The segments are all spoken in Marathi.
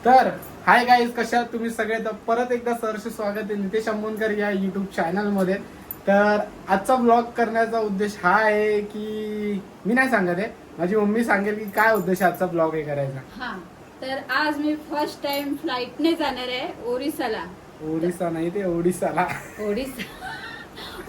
तर हाय गाईज, कशा आहात तुम्ही सगळे? तर परत एकदा सहर्ष स्वागत आहे नितेश अंबोनकर या युट्यूब चॅनलमध्ये. तर आजचा ब्लॉग करण्याचा उद्देश हा आहे की मी नाही सांगत आहे, माझी मम्मी सांगेल की काय उद्देश आजचा ब्लॉग हे करायचा. हा, तर आज मी फर्स्ट टाइम फ्लाईटने जाणार आहे ओरिसाला. ओडिसा नाही, ते ओडिसाला.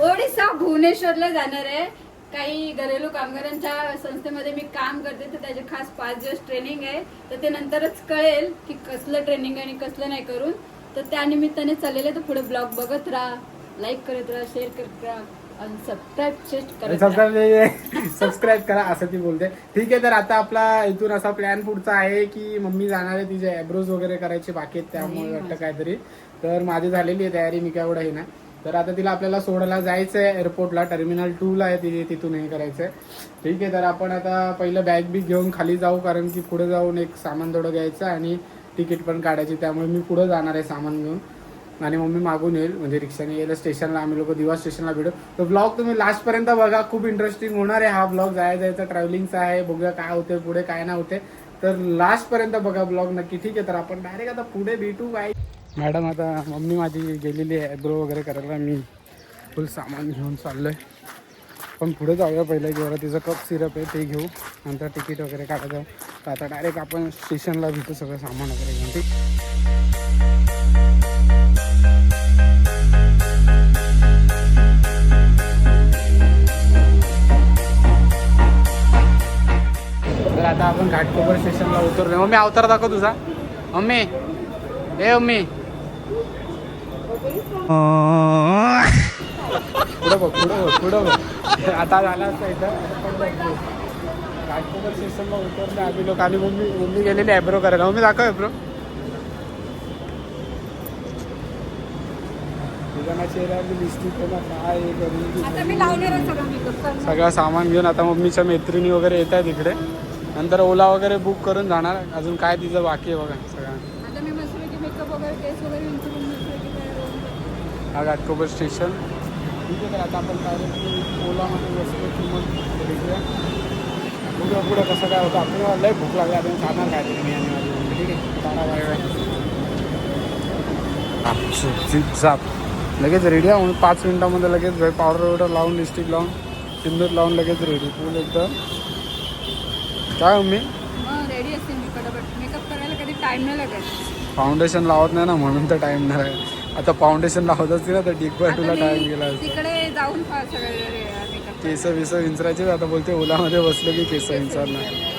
ओडिसा भुवनेश्वरला जाणार आहे. काही घरेलू कामगारांच्या संस्थेमध्ये मी काम करते, तर त्याचे खास 5 दिवस ट्रेनिंग आहे. तर ते नंतरच कळेल की कसलं ट्रेनिंग आणि कसलं नाही करून. तर त्या निमित्ताने चाललेले. तर पुढे ब्लॉग बघत राहा, लाईक करत राहा, शेअर करत राहा आणि सबस्क्राईब करा असं ती बोलते. ठीक आहे, तर आता आपला इथून असा प्लॅन पुढचा आहे की मम्मी जाणार आहे, तिचे ॲब्रोज वगैरे करायचे बाकी आहेत, त्यामुळे वाटतं काहीतरी. तर माझी झालेली आहे तयारी, मी काय एवढं हे नाही. तर आता तिला आपल्याला सोडायला जायचं आहे एअरपोर्टला, टर्मिनल 2ला आहे तिथून हे करायचं आहे. ठीक आहे, तर आपण आता पहिलं बॅग बिग घेऊन खाली जाऊ, कारण की पुढे जाऊन एक सामान थोडं घ्यायचं आणि तिकीट पण काढायची. त्यामुळे मी पुढं जाणार आहे सामान घेऊन आणि मम्मी मागून येईल, म्हणजे रिक्षाने येईल स्टेशनला. आम्ही लोक दिवा स्टेशनला भेटू. तो ब्लॉग तुम्ही लास्टपर्यंत बघा, खूप इंटरेस्टिंग होणार आहे हा ब्लॉग. जायचा ट्रॅव्हलिंगचा आहे, बघूया काय होते पुढे काय नाही होते. तर लास्टपर्यंत बघा ब्लॉग नक्की. ठीक आहे, तर आपण डायरेक्ट आता पुढे भेटू. Bye madam. आता मम्मी माझी गेलेली आहे ॲब्रो वगैरे करायला, मी फुल सामान घेऊन चाललो आहे. पण पुढे जाऊया पहिलं, जेव्हा तिचं कप सिरप आहे ते घेऊ, नंतर तिकीट वगैरे काढायचं. तर आता डायरेक्ट आपण स्टेशनला भेटू सगळं सामान वगैरे घेऊन. ठीक. तर आता आपण घाटकोपर स्टेशनला उतरलो. मम्मी अवतार दाखव तुझा. मम्मी ए मम्मी, पुढं बघ पुढं बघ. आता झाला असता इथं. घाटकोपर स्टेशनला उतरले आम्ही लोक आणि मम्मी गेलेली ॲब्रो करायला. मम्मी दाखव ॲब्रो. चेहऱ्यावरती लिस्टिक काय सगळं सामान घेऊन आता मम्मीच्या मैत्रिणी वगैरे येत आहेत इकडे. नंतर ओला वगैरे बुक करून जाणार. अजून काय तिचं बाकी आहे बघा सगळं. हा घाटकोपर स्टेशन. ठीक आहे, तर आता आपण डायरेक्ट ओलामध्ये बसलो की मग भेटूया. बघूया पुढं कसं काय होतं. आपल्याला लय भूक लागली, आपण खाणार काय मी आणि माझी मम्मी. ठीक आहे, बारा झिप लगेच रेडी आहे. 5 मिनिटामध्ये लगेच पावडर वगैरे लावून, लिपस्टिक लावून, सिंदूर लावून लगेच रेडी फुल एकदम. काय मम्मी रेडी असते मी पटापट. मेकअप करायला कधी टाइम नाही लागत. फाउंडेशन लावत नाही ना, म्हणून तर टाइम नाही लागत. आता फाउंडेशन लावत असते ना तर डिगबाय तुला टाइम गेला. तिकडे जाऊन केस विस विंचरायचे. आता बोलते ओलामध्ये बसलो की केस विंचरणार.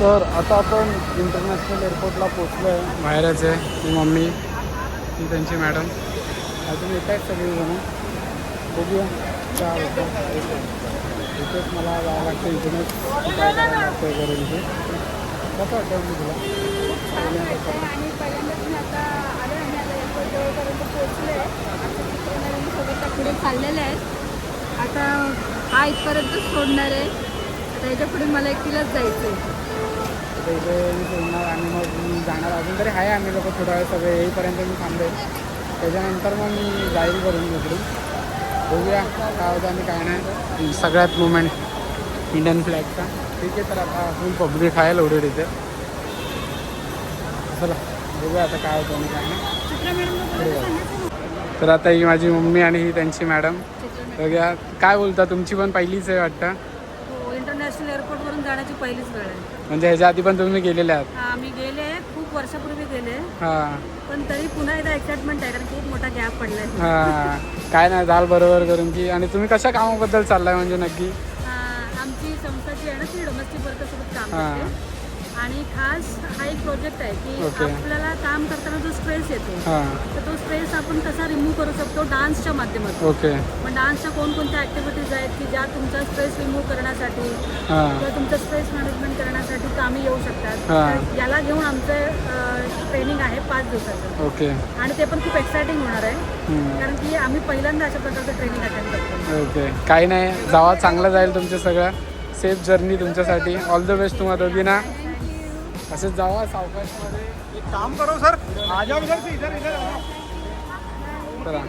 तर आता आपण इंटरनॅशनल एअरपोर्टला पोचलो आहे. बाहेरच आहे ती मम्मी, ती त्यांची मॅडम, अजून येत आहेत सगळेजण. बघूया काय होतं. इथेच मला जावं लागतं, इथूनच काय करायला लागतं वगैरे. इथे कसं वाटतं मी तुला? आणि पहिल्यांदा तुम्ही आता आले आणि आता एअरपोर्टपर्यंत पोहोचले. आता पुढे चाललेले आहेत. आता हा इथपर्यंत सोडणार आहे. आता याच्या पुढे मला एकटीलाच जायचं आहे. इथे मी सोडणार आणि मग मी जाणार. अजून तरी आहे आम्ही लोक थोडा वेळ सगळे येईपर्यंत मी थांबेल. त्याच्यानंतर मग मी जाईल करून इकडून. बघूया काय होतं आणि काय नाही. सगळ्यात मुमेंट इंडियन फ्लॅगचा. ठीक आहे, तर आता फुल पब्लिक आहे लोडेड इथे. चला बघूया आता काय होतं आणि काय नाही. तर आता ही माझी मम्मी आणि ही त्यांची मॅडम. बघा काय बोलता, तुमची पण पहिलीच आहे वाटतं? हो, इंटरनॅशनल एअरपोर्टवरून जाण्याची पहिलीच वेळ आहे. म्हणजे ह्याच्या आधी पण तुम्ही गेलेले आहात? हा, मी गेले खूप वर्षापूर्वी गेले, हां पण तरी पुन्हा एकदा एक्साइटमेंट आहे कारण खूप मोठा गॅप पडलाय. हां, काय नाही जाल बरोबर करून की. आणि तुम्ही कशा कामाबद्दल चाललाय म्हणजे नक्की? आमची संस्था जी आहे ना ती डोमेस्टिक वर्करसोबत काम हां. करते आणि खास हा एक प्रोजेक्ट आहे की ओके. आपल्याला काम करताना जो स्ट्रेस येतो हां तर तो स्ट्रेस आपण कसा रिमूव्ह करू शकतो डान्सच्या माध्यमातून. ओके. मग डान्सच्या कोणकोणत्या ॲक्टिव्हिटीज आहेत की ज्या तुमचा स्ट्रेस रिमूव्ह करण्यासाठी हां किंवा तुमचं स्ट्रेस मॅनेजमेंट करण्यासाठी कामी येऊ शकतात. हां. तर याला घेऊन आमचं ट्रेनिंग आहे 5 दिवसाचं ओके. आणि ते पण खूप एक्सायटिंग होणार आहे हम्म. कारण की आम्ही पहिल्यांदा अशा प्रकारचं ट्रेनिंग अटेंड करतो. ओके, काही नाही, जावा, चांगलं जाईल तुमचं सगळं. सेफ जर्नी तुमच्यासाठी. ऑल द बेस्ट तुम्हाला दोघींना. असंच जावा सावकाशमध्ये. एक काम करो सर, आ जाओ इधर से, इधर इधर आओ. चला.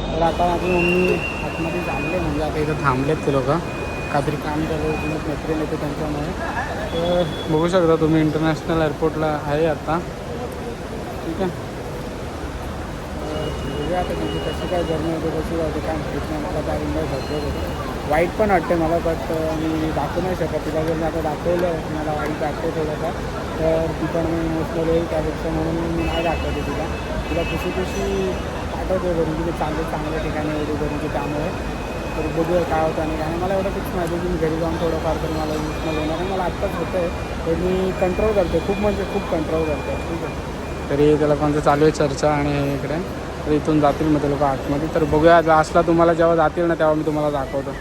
तर आता माझी मम्मी आतमध्ये थांबले, म्हणजे आता इथं थांबलेत ते लोक, काहीतरी काम करत तुम्ही मैत्रीण येते त्यांच्यामुळे. तर बघू शकता तुम्ही इंटरनॅशनल एअरपोर्टला आहे आता. ठीक आहे, बघूया आता तुमची कशी काय जर्नी होते, कशी होते काय माहीत नाही. मला त्या विंडो धरतो होतं, वाईट पण वाटते मला, बट मी दाखवू नाही शकत. तिला जर मी आता दाखवलं मला वाईट वाटते थोडासा, तर ती पण मी इमोशनल येईल त्यापेक्षा, म्हणून मी नाही दाखवते तिला. तिला खुशी पाठवते करून की ते चांगल्या ठिकाणी एवढी करून की. त्यामुळे तर बघूया काय होतं आणि काय नाही. मला एवढं फिक्स माहिती की मी घरी जाऊन थोडंफार तरी मला इमोशनल होणार आहे. मला आत्ताच होतं आहे, तर मी कंट्रोल करते खूप, म्हणजे खूप कंट्रोल करते. ठीक आहे, तरी त्याला कोणतं चालू आहे चर्चा आणि हे इकडे. तर इथून जातील मग ते लोक आतमध्ये. तर बघूया लास्टला तुम्हाला जेव्हा जातील ना तेव्हा मी तुम्हाला दाखवतो.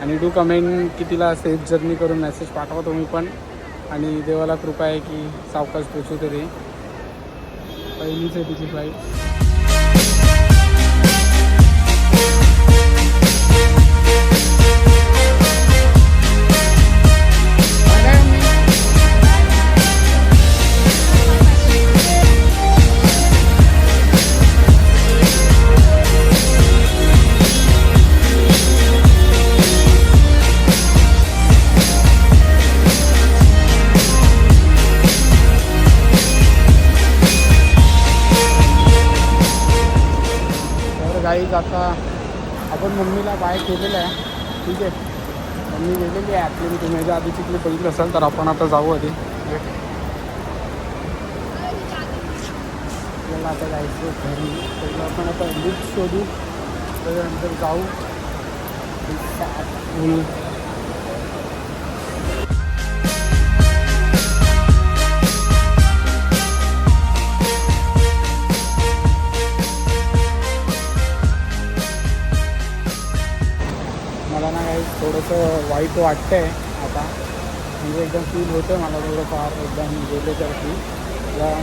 आणि डू कमेंट की तिला सेफ जर्नी करून मेसेज पाठवा तुम्ही पण. आणि देवाला कृपा आहे की सावकाश पोचू तरी. पहिलीच आहे तिची फ्लाईट. गाईज आता आपण मम्मीला बाय केलेलं आहे. ठीक आहे, मम्मी गेलेली आहे आपली. तुम्ही याच्या आधी चिकली बघितलं असेल तर आपण आता जाऊ आधी. आपल्याला आता जायचं घरी, तर आपण आता लिफ्ट शोधू, त्याच्यानंतर जाऊ. मला ना काही थोडंसं वाईट वाटतं आहे आता, म्हणजे एकदम फील होतं आहे मला थोडंफार एकदम गेले तर की.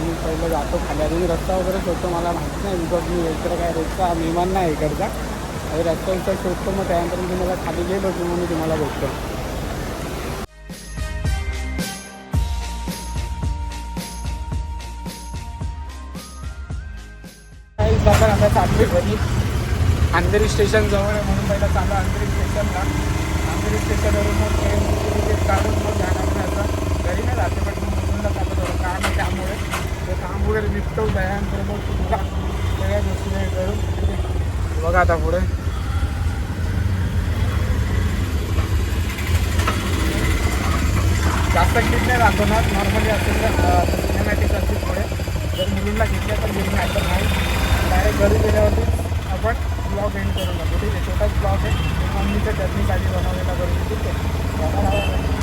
मी पहिलं जातो खाली, आधी मी रस्ता वगैरे शोधतो. मला माहिती नाही बिकॉज मी इकडे काय रोजचा मेहमान नाही इकडचा. आणि रस्ता विस्ता शोधतो, मग त्यानंतर मी तुम्हाला खाली गेलो की मग मी तुम्हाला भेटतो. काही आपण आता चाललो घरी. अंधेरी स्टेशन जवळ आहे म्हणून पहिला चालू अंधेरी स्टेशनला. अंधेरी स्टेशनवरून मग ट्रेन तिकीट काढून मग जाणार नाही, असं घरी नाही राहते. पण मग मुलूनला जातो, थोडं काम आहे त्यामुळे ते काम वगैरे निपटवत आहे. आणि मग तुम्हाला सगळ्या गोष्टी नाही करून. बघा आता पुढे जास्त क्लिप नाही दाखवणार, नॉर्मली असेल तर सिनेमॅटिक असतील पुढे. जर मुलींना घेतल्या तर घेऊन नाही तर नाही. डायरेक्ट घरी गेल्यावरती आपण ब्लॉग एंड करून टाकू. ठीक आहे, छोटाच ब्लॉग आहे, मम्मीच्या जर्नीसाठी बनवलेला करून. ठीक आहे.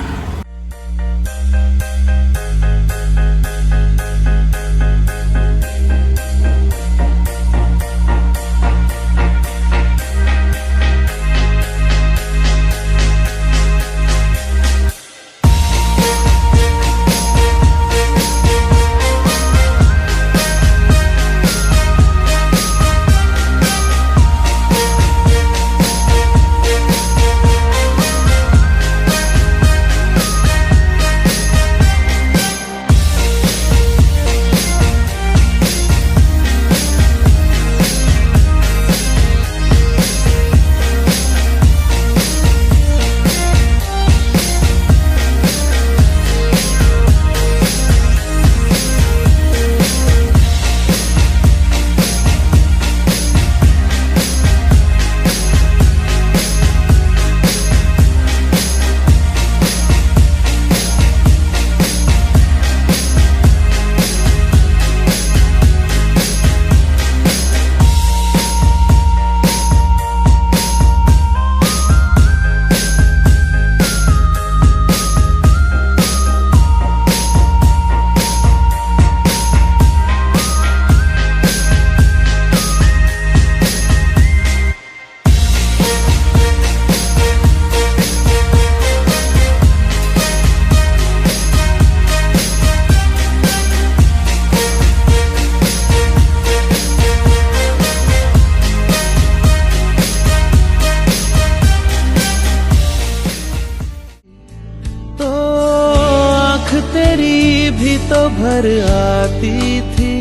भी तो भर आती थी,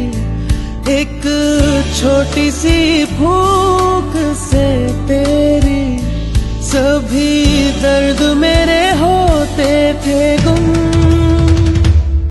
एक छोटी सी फूंक से तेरी सभी दर्द में